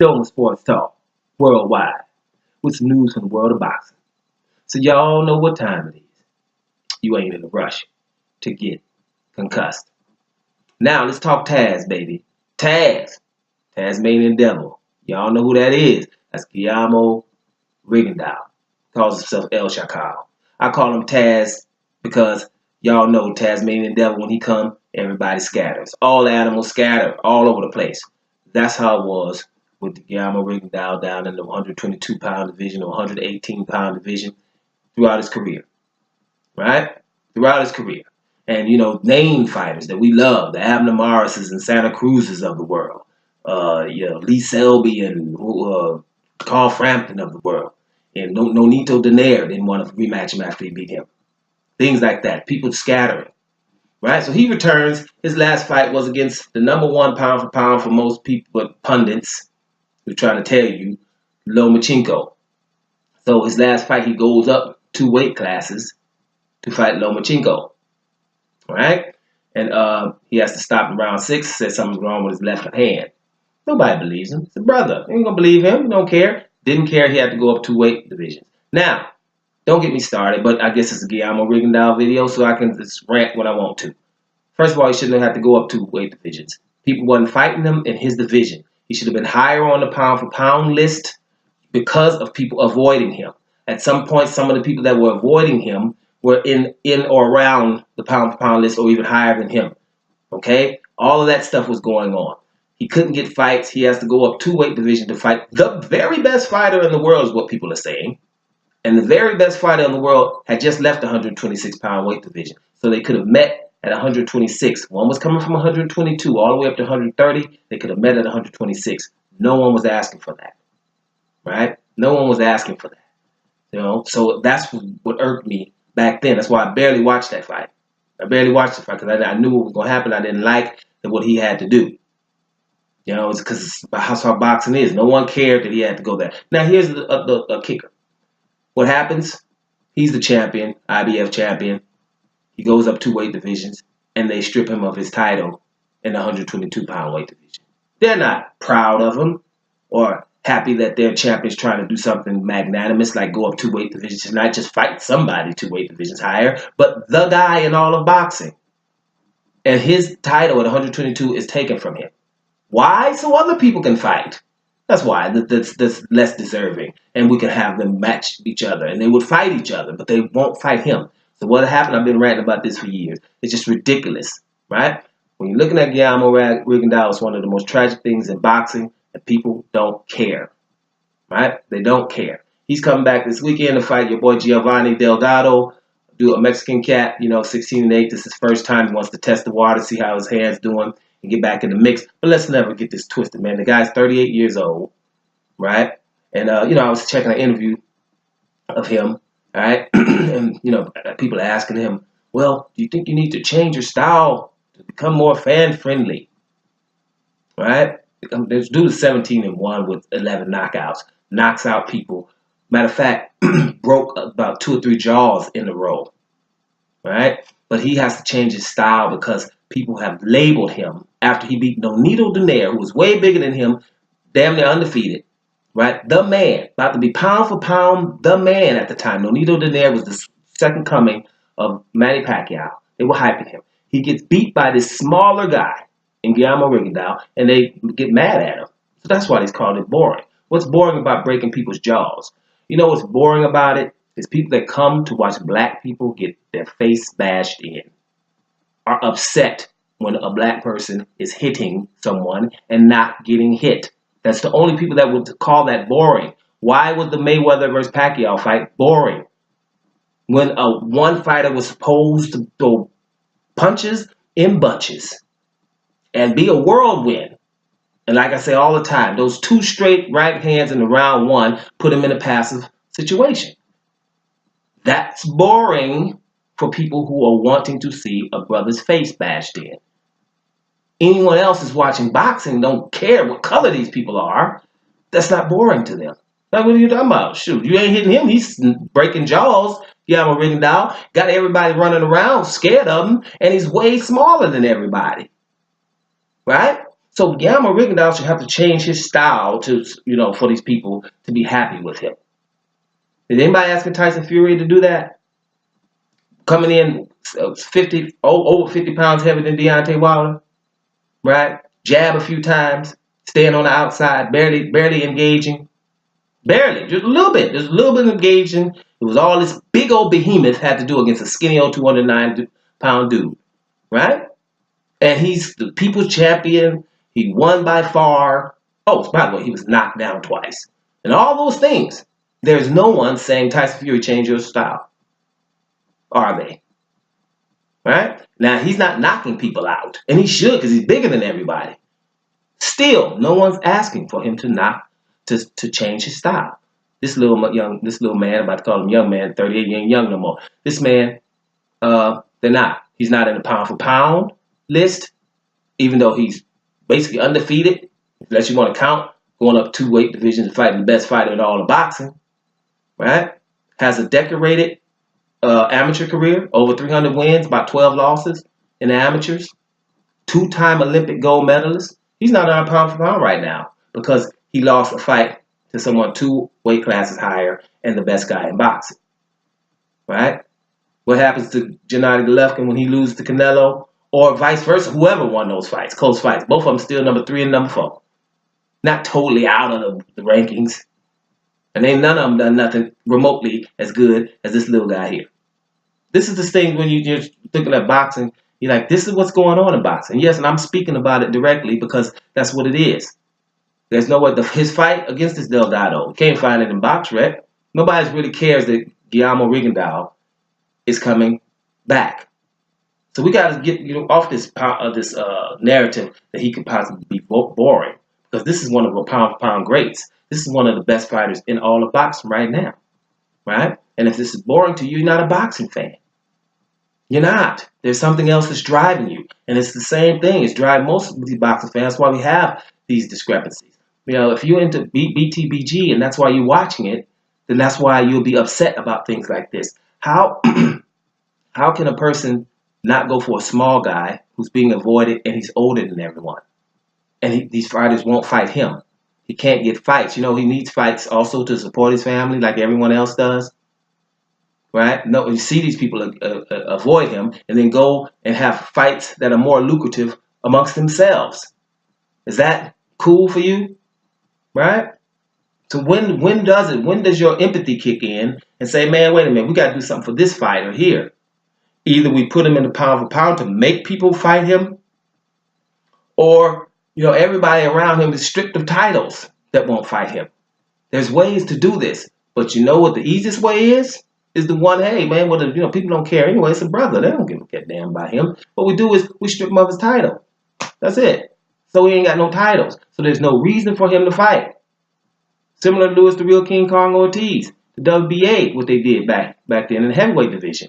Stolen Sports Talk worldwide with some news from the world of boxing. So y'all know what time it is. You ain't in a rush to get concussed. Now let's talk TAZ, baby. TAZ, Tasmanian Devil. Y'all know who that is. That's Guillermo Rigondeaux. Calls himself El Chacal. I call him Taz because y'all know Tasmanian Devil, when he come, everybody scatters. All animals scatter all over the place. That's how it was with the Guillermo Rigondeaux down in the 122-pound division or 118-pound division throughout his career. Right? Throughout his career. And, you know, named fighters that we love, the Abner Morrises and Santa Cruzes of the world. Lee Selby and Carl Frampton of the world. And Nonito Donaire didn't want to rematch him after he beat him. Things like that. People scattering. Right? So he returns. His last fight was against the #1 pound for pound for most people, but pundits who are trying to tell you, Lomachenko. So his last fight, he goes up 2 weight classes to fight Lomachenko. Right? And he has to stop in round 6, says something's wrong with his left hand. Nobody believes him. It's a brother. Ain't gonna believe him. Don't care. Didn't care. He had to go up 2 weight divisions. Now, don't get me started, but I guess it's a Guillermo Rigondeaux video, so I can just rant when I want to. First of all, he shouldn't have had to go up 2 weight divisions. People wasn't fighting him in his division. He should have been higher on the pound-for-pound list because of people avoiding him. At some point, some of the people that were avoiding him were in or around the pound-for-pound list or even higher than him. Okay? All of that stuff was going on. He couldn't get fights. He has to go up 2 weight division to fight the very best fighter in the world is what people are saying. And the very best fighter in the world had just left the 126-pound weight division. So they could have met at 126. One was coming from 122 all the way up to 130. They could have met at 126. No one was asking for that. Right? No one was asking for that. You know, so that's what irked me back then. That's why I barely watched that fight. I barely watched the fight because I knew what was going to happen. I didn't like what he had to do. You know, it's because that's how boxing is. No one cared that he had to go there. Now, here's the kicker. What happens? He's the champion, IBF champion. He goes up 2 weight divisions, and they strip him of his title in the 122-pound weight division. They're not proud of him or happy that their champion's trying to do something magnanimous like go up 2 weight divisions and not just fight somebody 2 weight divisions higher, but the guy in all of boxing. And his title at 122 is taken from him. Why? So other people can fight. That's why. That's less deserving. And we can have them match each other. And they would fight each other, but they won't fight him. So what happened, I've been ranting about this for years. It's just ridiculous, right? When you're looking at Guillermo Rigondeaux, it's one of the most tragic things in boxing, and people don't care, right? They don't care. He's coming back this weekend to fight your boy Giovanni Delgado, do a Mexican cat, 16-8. This is his first time. He wants to test the water, see how his hand's doing, and get back in the mix. But let's never get this twisted, man. The guy's 38 years old, right? And, I was checking an interview of him, all right? And, people are asking him, well, do you think you need to change your style to become more fan-friendly, right? This dude is 17-1 with 11 knockouts, knocks out people. Matter of fact, broke about 2 or 3 jaws in a row, right? But he has to change his style because people have labeled him after he beat Nonito Donaire, who was way bigger than him, damn near undefeated, right? The man, about to be pound for pound, the man at the time. Nonito Donaire was the second coming of Manny Pacquiao. They were hyping him. He gets beat by this smaller guy in Guillermo Rigondeaux, and they get mad at him. So that's why he's called it boring. What's boring about breaking people's jaws? You know what's boring about it? Is people that come to watch black people get their face bashed in are upset when a black person is hitting someone and not getting hit. That's the only people that would call that boring. Why was the Mayweather versus Pacquiao fight boring? When one fighter was supposed to throw punches in bunches and be a whirlwind. And like I say all the time, those 2 straight right hands in the round 1 put him in a passive situation. That's boring for people who are wanting to see a brother's face bashed in. Anyone else is watching boxing don't care what color these people are. That's not boring to them. Like, what are you talking about? Shoot, you ain't hitting him. He's breaking jaws. Guillermo Rigondeaux got everybody running around scared of him, and he's way smaller than everybody. Right? So Guillermo Rigondeaux should have to change his style to, for these people to be happy with him. Is anybody asking Tyson Fury to do that? Coming in over 50 pounds heavier than Deontay Wilder, right? Jab a few times, staying on the outside, barely engaging. Barely, just a little bit. Just a little bit engaging. It was all this big old behemoth had to do against a skinny old 209-pound dude, right? And he's the people's champion. He won by far. Oh, by the way, he was knocked down twice. And all those things. There's no one saying, Tyson Fury, change your style. Are they? Right? Now, he's not knocking people out. And he should, because he's bigger than everybody. Still, no one's asking for him to change his style. This little man, I'm about to call him young man, 38, he ain't young no more. This man, they're not. He's not in the pound for pound list, even though he's basically undefeated, unless you want to count, going up 2 weight divisions and fighting the best fighter in all of boxing, right? Has a decorated amateur career, over 300 wins, about 12 losses in the amateurs, 2-time Olympic gold medalist. He's not on pound for pound right now because he lost a fight to someone 2 weight classes higher and the best guy in boxing, right? What happens to Gennady Golovkin when he loses to Canelo, or vice versa, whoever won those fights, close fights. Both of them still number 3 and number 4. Not totally out of the rankings. And ain't none of them done nothing remotely as good as this little guy here. This is the thing when you're thinking of boxing, you're like, this is what's going on in boxing. Yes, and I'm speaking about it directly because that's what it is. There's no way. His fight against this Delgado, you can't find it in BoxRec. Nobody really cares that Guillermo Rigondeaux is coming back. So we got to get off this narrative that he could possibly be boring, because this is one of the pound-for-pound greats. This is one of the best fighters in all of boxing right now, right? And if this is boring to you, you're not a boxing fan. You're not. There's something else that's driving you, and it's the same thing. It's driving most of these boxing fans. That's why we have these discrepancies. If you're into BTBG and that's why you're watching it, then that's why you'll be upset about things like this. How can a person not go for a small guy who's being avoided and he's older than everyone? And these fighters won't fight him. He can't get fights. He needs fights also to support his family like everyone else does. Right? No, you see these people avoid him and then go and have fights that are more lucrative amongst themselves. Is that cool for you? Right? So when does your empathy kick in and say, man, wait a minute, we got to do something for this fighter here. Either we put him in the pound for pound to make people fight him, or everybody around him is stripped of titles that won't fight him. There's ways to do this, but you know what the easiest way is? Is the one, hey man, people don't care anyway. It's a brother. They don't give a damn about him. What we do is we strip him of his title. That's it. So he ain't got no titles. So there's no reason for him to fight. Similar to Louis the Real King Kong Ortiz, the WBA, what they did back then in the heavyweight division.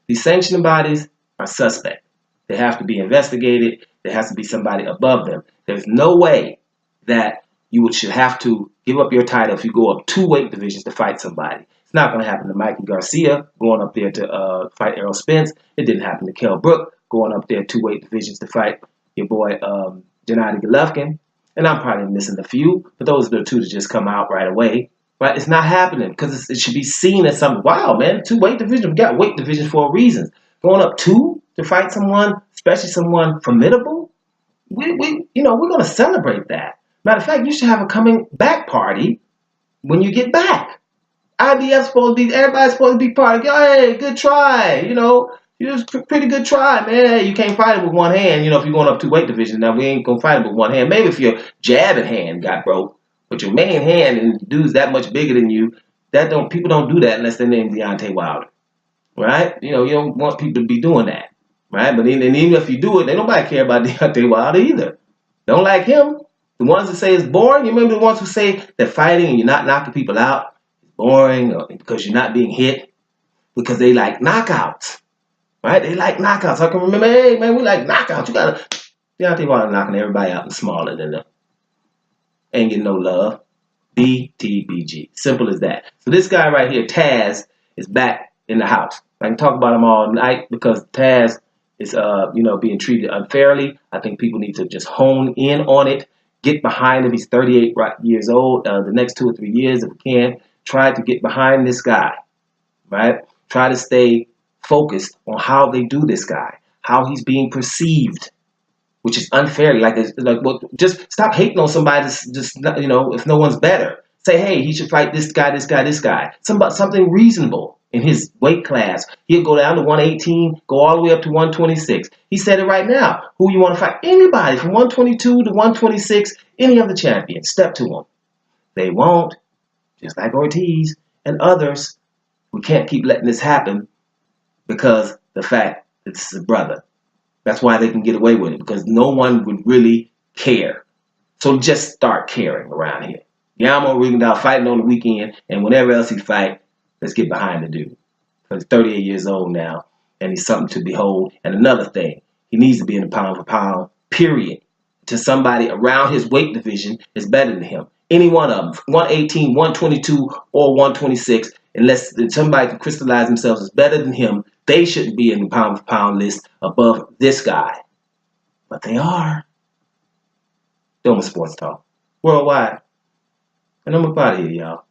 These sanctioning bodies are suspect. They have to be investigated. There has to be somebody above them. There's no way that you should have to give up your title if you go up 2 weight divisions to fight somebody. It's not going to happen to Mikey Garcia going up there to fight Errol Spence. It didn't happen to Kell Brook going up there 2 weight divisions to fight your boy Gennady Golovkin. And I'm probably missing a few, but those are the 2 that just come out right away. Right? It's not happening because it should be seen as something. Wow, man, 2 weight divisions. We got weight divisions for a reason. Going up 2 to fight someone, especially someone formidable, we're going to celebrate that. Matter of fact, you should have a coming back party when you get back. IBF's everybody's supposed to be part of it. Hey, good try. It was a pretty good try, man. Hey, you can't fight it with one hand. If you're going up 2 weight divisions, now we ain't going to fight it with one hand. Maybe if your jabbing hand got broke, but your main hand and the dude's that much bigger than you, people don't do that unless their name's Deontay Wilder. Right? You don't want people to be doing that. Right? But even if you do it, they nobody care about Deontay Wilder either. Don't like him. The ones that say it's boring, you remember the ones who say that fighting and you're not knocking people out is boring, or because you're not being hit, because they like knockouts. Right? They like knockouts. I can remember, hey man, we like knockouts. Deontay Wilder knocking everybody out and smaller than them. Ain't getting no love. BTBG. Simple as that. So this guy right here, TAZ, is back in the house. I can talk about him all night because TAZ is being treated unfairly. I think people need to just hone in on it, get behind him. He's 38 years old. The next 2 or 3 years, if we can, try to get behind this guy, right? Try to stay focused on how they do this guy, how he's being perceived, which is unfairly. Just stop hating on somebody. Just if no one's better, say, hey, he should fight this guy, this guy, this guy. Something reasonable in his weight class. He'll go down to 118, go all the way up to 126. He said it right now. Who you want to fight? Anybody from 122 to 126, any of the champions. Step to them. They won't. Just like Ortiz and others. We can't keep letting this happen because the fact that this is a brother. That's why they can get away with it, because no one would really care. So just start caring around here. Guillermo, Rigondeaux fighting on the weekend, and whenever else he fight, let's get behind the dude. Because he's 38 years old now, and he's something to behold. And another thing, he needs to be in the pound for pound, period. To somebody around his weight division is better than him. Any one of them, 118, 122, or 126, unless somebody can crystallize themselves as better than him, they shouldn't be in the pound for pound list above this guy. But they are. Doma Sports Talk. Worldwide. And I'm up out of here, y'all.